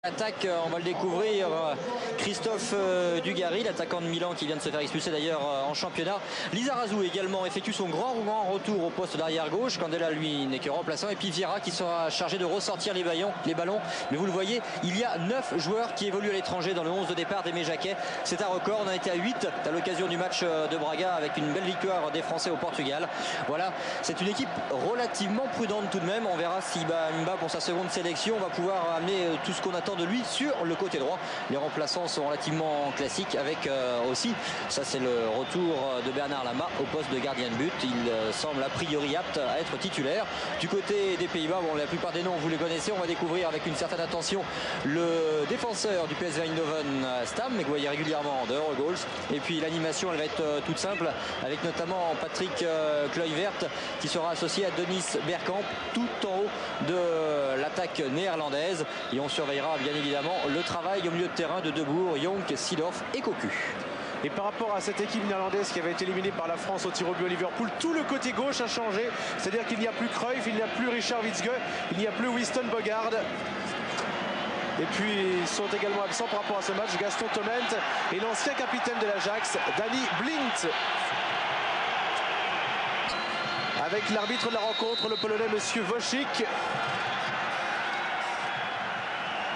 Attaque, on va le découvrir, Christophe Dugarry, l'attaquant de Milan qui vient de se faire expulser d'ailleurs en championnat. Lizarazu également effectue son grand retour au poste d'arrière gauche. Candela lui n'est que remplaçant, et puis Vieira qui sera chargé de ressortir les ballons. Mais vous le voyez, il y a 9 joueurs qui évoluent à l'étranger dans le 11 de départ d'Aimé Jacquet. C'est un record, on a été à 8 à l'occasion du match de Braga avec une belle victoire des Français au Portugal. Voilà, c'est une équipe relativement prudente tout de même. On verra si Mbemba pour sa seconde sélection va pouvoir amener tout ce qu'on attend de lui sur le côté droit. Les remplaçants sont relativement classiques avec aussi, ça c'est le retour de Bernard Lama au poste de gardien de but. Il semble a priori apte à être titulaire. Du côté des Pays-Bas, bon, la plupart des noms vous les connaissez, on va découvrir avec une certaine attention le défenseur du PSV Eindhoven, Stam, mais que vous voyez régulièrement de Eurogoals. Et puis l'animation elle va être toute simple avec notamment Patrick Kluivert qui sera associé à Denis Bergkamp tout en haut de l'attaque néerlandaise, et on surveillera bien évidemment le travail au milieu de terrain de Debourg, Jonk, Seedorf et Cocu. Et par rapport à cette équipe néerlandaise qui avait été éliminée par la France au tir au but à Liverpool, tout le côté gauche a changé. C'est-à-dire qu'il n'y a plus Cruyff, il n'y a plus Richard Witzke, il n'y a plus Winston Bogarde. Et puis ils sont également absents par rapport à ce match Gaston Toment et l'ancien capitaine de l'Ajax, Danny Blind. Avec l'arbitre de la rencontre, le Polonais Monsieur Wojcik.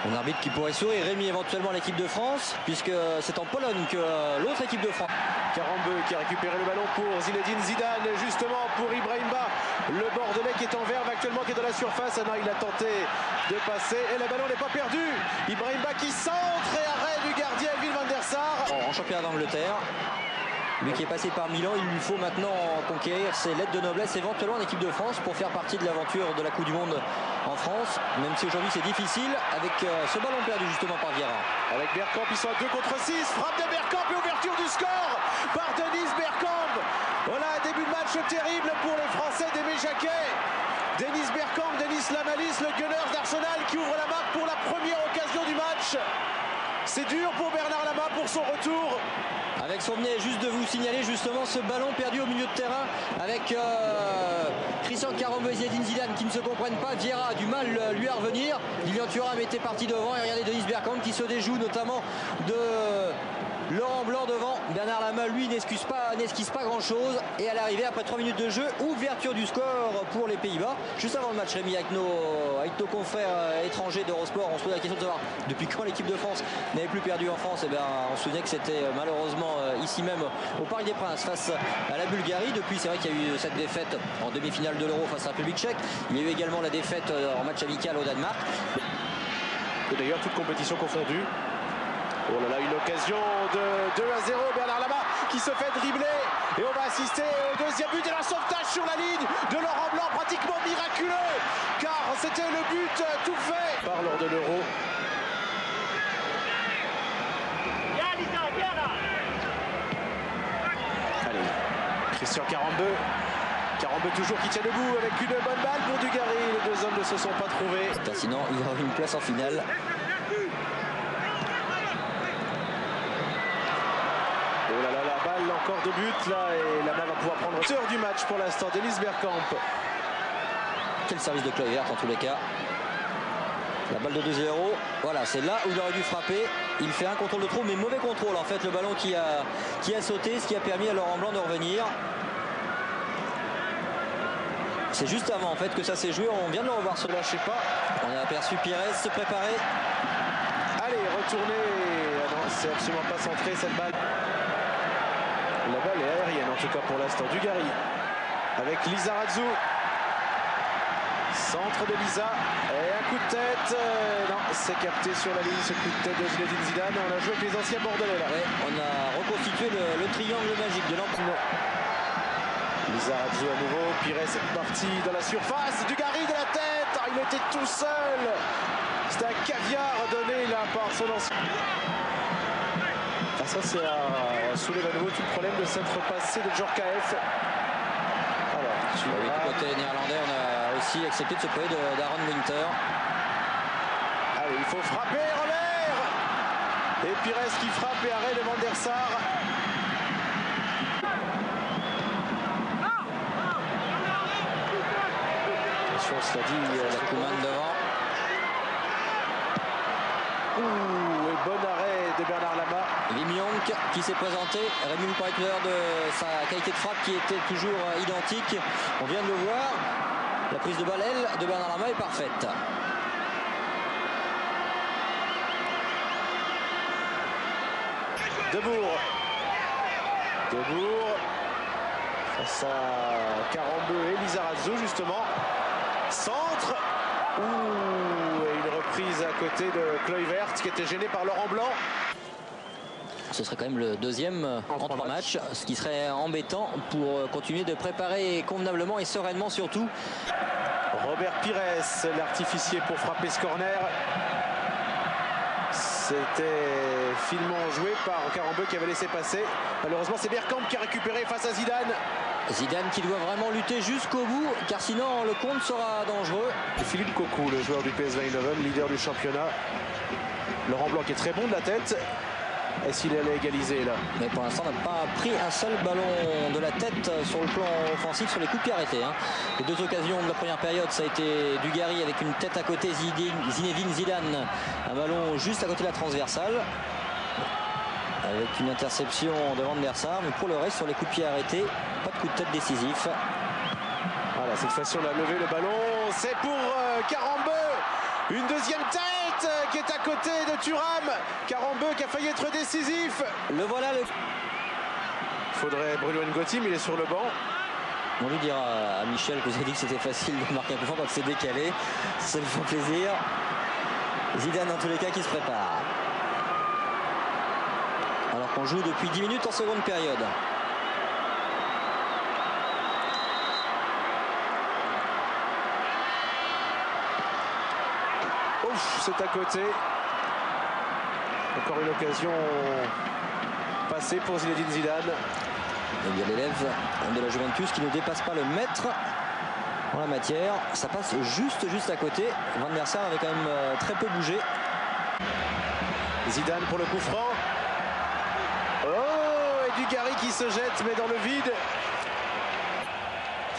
Un arbitre qui pourrait sourire Rémi éventuellement à l'équipe de France, puisque c'est en Pologne que l'autre équipe de France. Karambeu qui a récupéré le ballon pour Zinedine Zidane, justement pour Ibrahimba, le Bordelais qui est en verve actuellement, qui est dans la surface. Ah non, il a tenté de passer et le ballon n'est pas perdu. Ibrahimba qui centre et arrêt du gardien Emile van der Sar. En championnat d'Angleterre, lui qui est passé par Milan, il lui faut maintenant conquérir ses lettres de noblesse éventuellement en équipe de France pour faire partie de l'aventure de la Coupe du Monde en France, même si aujourd'hui c'est difficile avec ce ballon perdu justement par Vieira. Avec Bergkamp, ils sont à 2 contre 6, frappe de Bergkamp et ouverture du score par Denis Bergkamp. Voilà un début de match terrible pour les Français d'Aimé Jacquet. Denis Bergkamp, Denis Lamalis, le Gunners d'Arsenal qui ouvre la marque pour la première occasion du match. C'est dur pour Bernard Lama pour son retour. Avec son nez, juste de vous signaler justement ce ballon perdu au milieu de terrain avec Christian Karambeu et Zinedine Zidane qui ne se comprennent pas. Vieira a du mal lui à revenir. Lilian Thuram était parti devant, et regardez Denis Bergkamp qui se déjoue notamment de Laurent Blanc devant. Bernard Lama lui n'esquisse pas grand chose, et à l'arrivée après 3 minutes de jeu, ouverture du score pour les Pays-Bas. Juste avant le match, Rémi, avec nos confrères étrangers d'Eurosport, on se pose la question de savoir depuis quand l'équipe de France n'avait plus perdu en France. Et bien on se souvenait que c'était malheureusement ici même au Parc des Princes face à la Bulgarie. Depuis, c'est vrai qu'il y a eu cette défaite en demi-finale de l'Euro face à la République tchèque. Il y a eu également la défaite en match amical au Danemark. Et d'ailleurs toute compétition confondue. Oh là là, une occasion de 2-0, Bernard Lama qui se fait dribbler, et on va assister au deuxième but et la sauvetage sur la ligne de Laurent Blanc, pratiquement miraculeux, car c'était le but tout fait par lors de l'Euro. Allez, Christian Karambeu toujours qui tient debout avec une bonne balle pour Dugarry. Les deux hommes ne se sont pas trouvés. Sinon, il aura une place en finale. Oh là là, la balle encore de but là, et Lama va pouvoir prendre l'auteur du match pour l'instant, Denis Bergkamp. Quel service de Kluivert en tous les cas. La balle de 2-0, voilà, c'est là où il aurait dû frapper. Il fait un contrôle de trou, mais mauvais contrôle en fait, le ballon qui a sauté, ce qui a permis à Laurent Blanc de revenir. C'est juste avant en fait que ça s'est joué, on vient de le revoir se lâcher pas. On a aperçu Pires se préparer. Allez, retourner, ah non, c'est absolument pas centré cette balle. La balle est aérienne en tout cas pour l'instant. Dugarry avec Lizarazu. Centre de Liza et un coup de tête. Non, c'est capté sur la ligne ce coup de tête de Zinedine Zidane. On a joué avec les anciens Bordelais là. Ouais, on a reconstitué le triangle magique de l'Empire. Lizarazu à nouveau. Pires est parti dans la surface. Dugarry de la tête. Ah, il était tout seul. C'est un caviar donné là par son ancien. Ah, ça c'est à soulever à nouveau tout le problème de cette repassée de Djorkaeff. Alors, du côté néerlandais, on a aussi accepté de se priver d'Aaron Winter. Allez, il faut frapper en l'air. Et Pires qui frappe et arrête de Van der Sar. Attention, cela dit, la Koeman devant. Ouh, et bon arrêt de Bernard Lama. Lim Yong qui s'est présenté. Rémi, vous parlez tout à l'heure de sa qualité de frappe qui était toujours identique. On vient de le voir. La prise de balle, elle, de Bernard Lama est parfaite. Debourg face à Karambeu et Lizarazu justement. Centre. Ouh, et une reprise à côté de Kluivert qui était gêné par Laurent Blanc. Ce serait quand même le deuxième en 3 matchs, ce qui serait embêtant pour continuer de préparer convenablement et sereinement surtout. Robert Pires, l'artificier pour frapper ce corner. C'était finement joué par Karambeu qui avait laissé passer. Malheureusement, c'est Bergkamp qui a récupéré face à Zidane. Zidane qui doit vraiment lutter jusqu'au bout, car sinon le compte sera dangereux. Et Philippe Cocu, le joueur du PSV Eindhoven, leader du championnat. Laurent Blanc qui est très bon de la tête. Est-ce qu'il allait égaliser là? Mais pour l'instant, on n'a pas pris un seul ballon de la tête sur le plan offensif sur les coups de pied arrêtés. Les 2 occasions de la première période, ça a été Dugarry avec une tête à côté, Zinedine Zidane, un ballon juste à côté de la transversale, avec une interception de Van der Sar. Mais pour le reste, sur les coups de pied arrêtés, pas de coup de tête décisif. Voilà, cette fois-ci, on a levé le ballon. C'est pour Karambeu. Une deuxième tête qui est à côté de Thuram. Karambeu qui a failli être décisif. Le voilà. Il faudrait Bruno Ngoti, mais il est sur le banc. On lui dira à Michel que vous avez dit que c'était facile de marquer un coup franc quand c'est décalé. Ça lui fait plaisir. Zidane, dans tous les cas, qui se prépare. Alors qu'on joue depuis 10 minutes en seconde période. C'est à côté. Encore une occasion passée pour Zinedine Zidane. Il y a l'élève de la Juventus qui ne dépasse pas le mètre en la matière. Ça passe juste à côté. Van der Sar avait quand même très peu bougé. Zidane pour le coup franc. Oh, et Dugarry qui se jette mais dans le vide.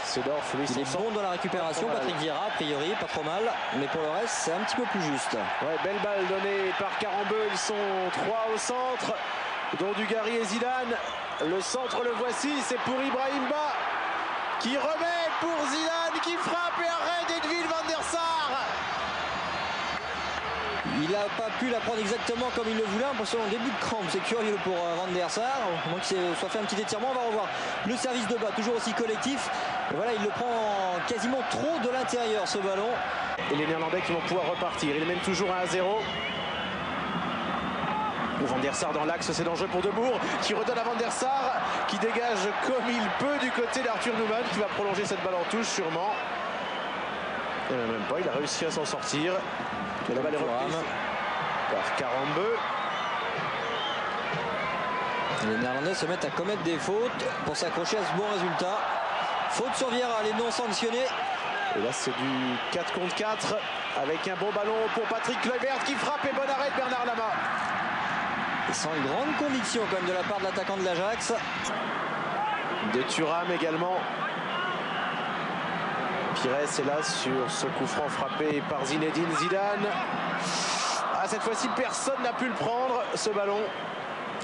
Sedorf, lui, il est bon dans la récupération, Patrick Vieira, a priori, pas trop mal, mais pour le reste, c'est un petit peu plus juste. Ouais, belle balle donnée par Karambeu, ils sont 3 au centre, dont Dugarry et Zidane. Le centre, le voici, c'est pour Ibrahim Ba, qui remet pour Zidane, qui frappe et arrête Edwin Van der Sar. Il n'a pas pu la prendre exactement comme il le voulait, pour son début de crampe, c'est curieux pour Van der Sar, au moins qu'il soit fait un petit étirement. On va revoir le service de Ba, toujours aussi collectif. Et voilà, il le prend quasiment trop de l'intérieur, ce ballon. Et les Néerlandais qui vont pouvoir repartir. Ils mènent toujours 1-0. Van der Sar dans l'axe, c'est dangereux pour Debourg, qui redonne à Van der Sar, qui dégage comme il peut du côté d'Arthur Numan, qui va prolonger cette balle en touche sûrement. Et même pas, il a réussi à s'en sortir. Et la balle est reprise par Karambeu. Les Néerlandais se mettent à commettre des fautes pour s'accrocher à ce bon résultat. Faute sur Vieira, les non sanctionnés. Et là c'est du 4 contre 4 avec un bon ballon pour Patrick Kluivert qui frappe et bon arrêt de Bernard Lama. Et sans une grande conviction quand même de la part de l'attaquant de l'Ajax. De Thuram également. Pires est là sur ce coup franc frappé par Zinedine Zidane. Ah, cette fois-ci personne n'a pu le prendre ce ballon.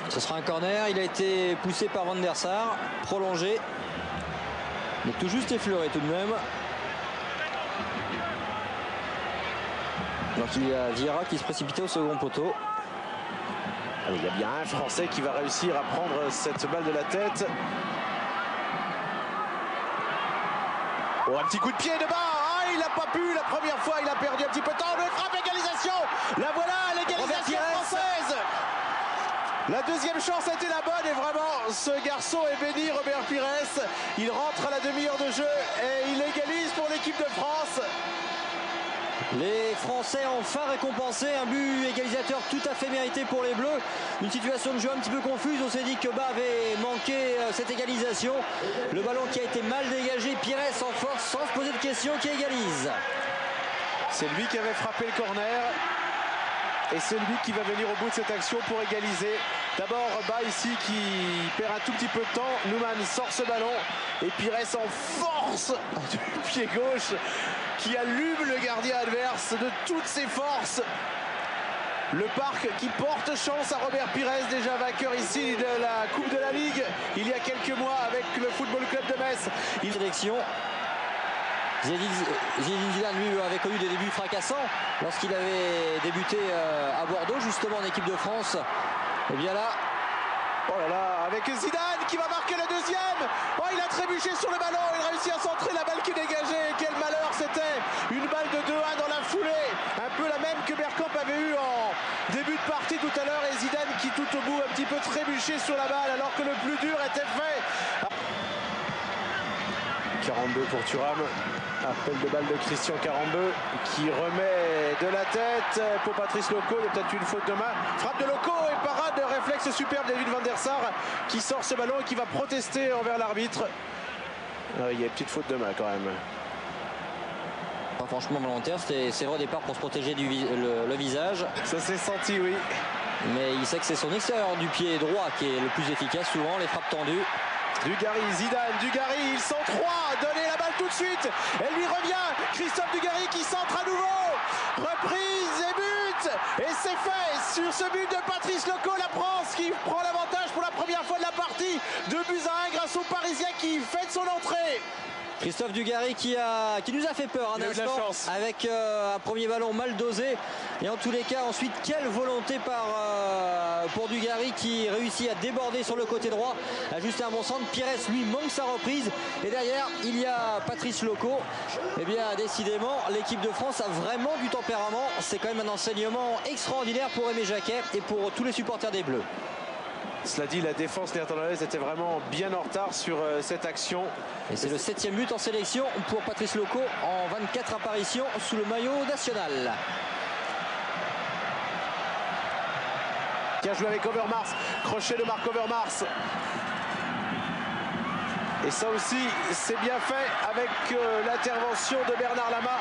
Ce sera un corner, il a été poussé par Van der Sar, prolongé. Mais tout juste effleuré tout de même. Donc il y a Vieira qui se précipitait au second poteau. Allez, il y a bien un Français qui va réussir à prendre cette balle de la tête. Oh, un petit coup de pied de bas. Ah, il n'a pas pu la première fois, il a perdu un petit peu de temps. Le frappe, égalisation. La voilà, l'égalisation française. La deuxième chance a été la bonne et vraiment ce garçon est béni, Robert Pires. Il rentre à la demi-heure de jeu et il égalise pour l'équipe de France. Les Français enfin récompensés, un but égalisateur tout à fait mérité pour les Bleus. Une situation de jeu un petit peu confuse, on s'est dit que Ba avait manqué cette égalisation. Le ballon qui a été mal dégagé, Pires en force sans se poser de questions qui égalise. C'est lui qui avait frappé le corner. Et c'est lui qui va venir au bout de cette action pour égaliser. D'abord Ba ici qui perd un tout petit peu de temps. Numan sort ce ballon. Et Pires en force du pied gauche qui allume le gardien adverse de toutes ses forces. Le Parc qui porte chance à Robert Pires, déjà vainqueur ici de la Coupe de la Ligue il y a quelques mois avec le Football Club de Metz. Sélection. Zinedine Zidane, lui, avait connu des débuts fracassants lorsqu'il avait débuté à Bordeaux, justement en équipe de France. Et bien là, oh là là, avec Zidane qui va marquer le deuxième. Oh, il a trébuché sur le ballon, il réussit à centrer, la balle qui est dégagée. Quel malheur c'était, une balle de 2-1 dans la foulée, un peu la même que Bergkamp avait eu en début de partie tout à l'heure, et Zidane qui tout au bout un petit peu trébuché sur la balle alors que le plus dur était fait. 42 pour Thuram. Appel de balle de Christian Karembeu qui remet de la tête pour Patrice Loco. Il y a peut-être une faute de main. Frappe de Loco et parade de réflexe superbe d'David Van der Sar qui sort ce ballon et qui va protester envers l'arbitre. Il y a une petite faute de main quand même. Pas franchement volontaire, c'est vrai au départ pour se protéger le visage. Ça s'est senti, oui. Mais il sait que c'est son extérieur du pied droit qui est le plus efficace souvent, les frappes tendues. Dugarry, Zidane, Dugarry, ils sont trois, donnez la balle tout de suite, elle lui revient, Christophe Dugarry qui centre à nouveau, reprise et but, et c'est fait, sur ce but de Patrice Loco, la France qui prend l'avantage pour la première fois de la partie, 2-1 grâce au Parisien qui fait son entrée. Christophe Dugarry qui nous a fait peur un instant avec un premier ballon mal dosé, et en tous les cas ensuite quelle volonté pour Dugarry qui réussit à déborder sur le côté droit, ajuster un bon centre. Pires lui manque sa reprise, et derrière il y a Patrice Loco. Et bien décidément l'équipe de France a vraiment du tempérament, c'est quand même un enseignement extraordinaire pour Aimé Jacquet et pour tous les supporters des Bleus. Cela dit, la défense néerlandaise était vraiment bien en retard sur cette action. Et c'est le 7e but en sélection pour Patrice Loco en 24 apparitions sous le maillot national. Qui a joué avec Overmars, crochet de Marc Overmars. Et ça aussi, c'est bien fait avec l'intervention de Bernard Lama.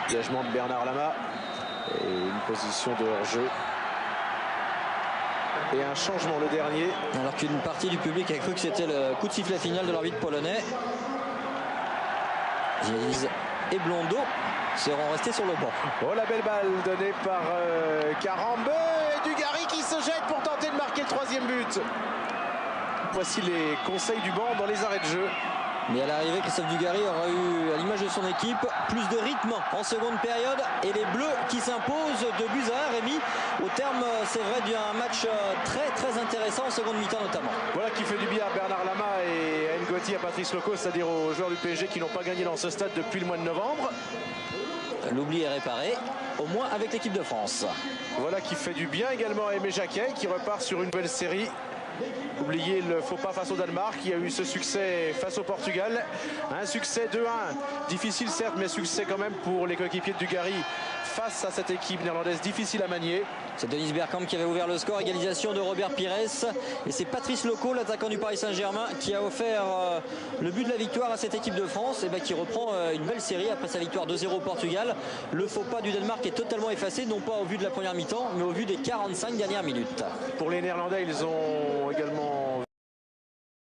Engagement de Bernard Lama et une position de hors-jeu. Et un changement, le dernier. Alors qu'une partie du public a cru que c'était le coup de sifflet final de l'arbitre polonais. Ziz et Blondeau seront restés sur le banc. Oh, la belle balle donnée par Karembeu, et Dugarry qui se jette pour tenter de marquer le 3e but. Voici les conseils du banc dans les arrêts de jeu. Mais à l'arrivée, Christophe Dugarry aura eu, à l'image de son équipe, plus de rythme en seconde période, et les Bleus qui s'imposent de buts à 1, Rémi, au terme, c'est vrai, d'un match très intéressant en seconde mi-temps notamment. Voilà qui fait du bien à Bernard Lama et à Ngoti, à Patrice Loco, c'est-à-dire aux joueurs du PSG qui n'ont pas gagné dans ce stade depuis le mois de novembre. L'oubli est réparé, au moins avec l'équipe de France. Voilà qui fait du bien également à Aimé Jacquet qui repart sur une belle série. Oubliez le faux pas face au Danemark, qui a eu ce succès face au Portugal. Un succès 2-1, difficile certes, mais succès quand même pour les coéquipiers de Dugarry face à cette équipe néerlandaise difficile à manier. C'est Dennis Bergkamp qui avait ouvert le score, égalisation de Robert Pires. Et c'est Patrice Loco, l'attaquant du Paris Saint-Germain, qui a offert le but de la victoire à cette équipe de France, et qui reprend une belle série après sa victoire 2-0 au Portugal. Le faux pas du Danemark est totalement effacé, non pas au vu de la première mi-temps, mais au vu des 45 dernières minutes. Pour les Néerlandais, ils ont également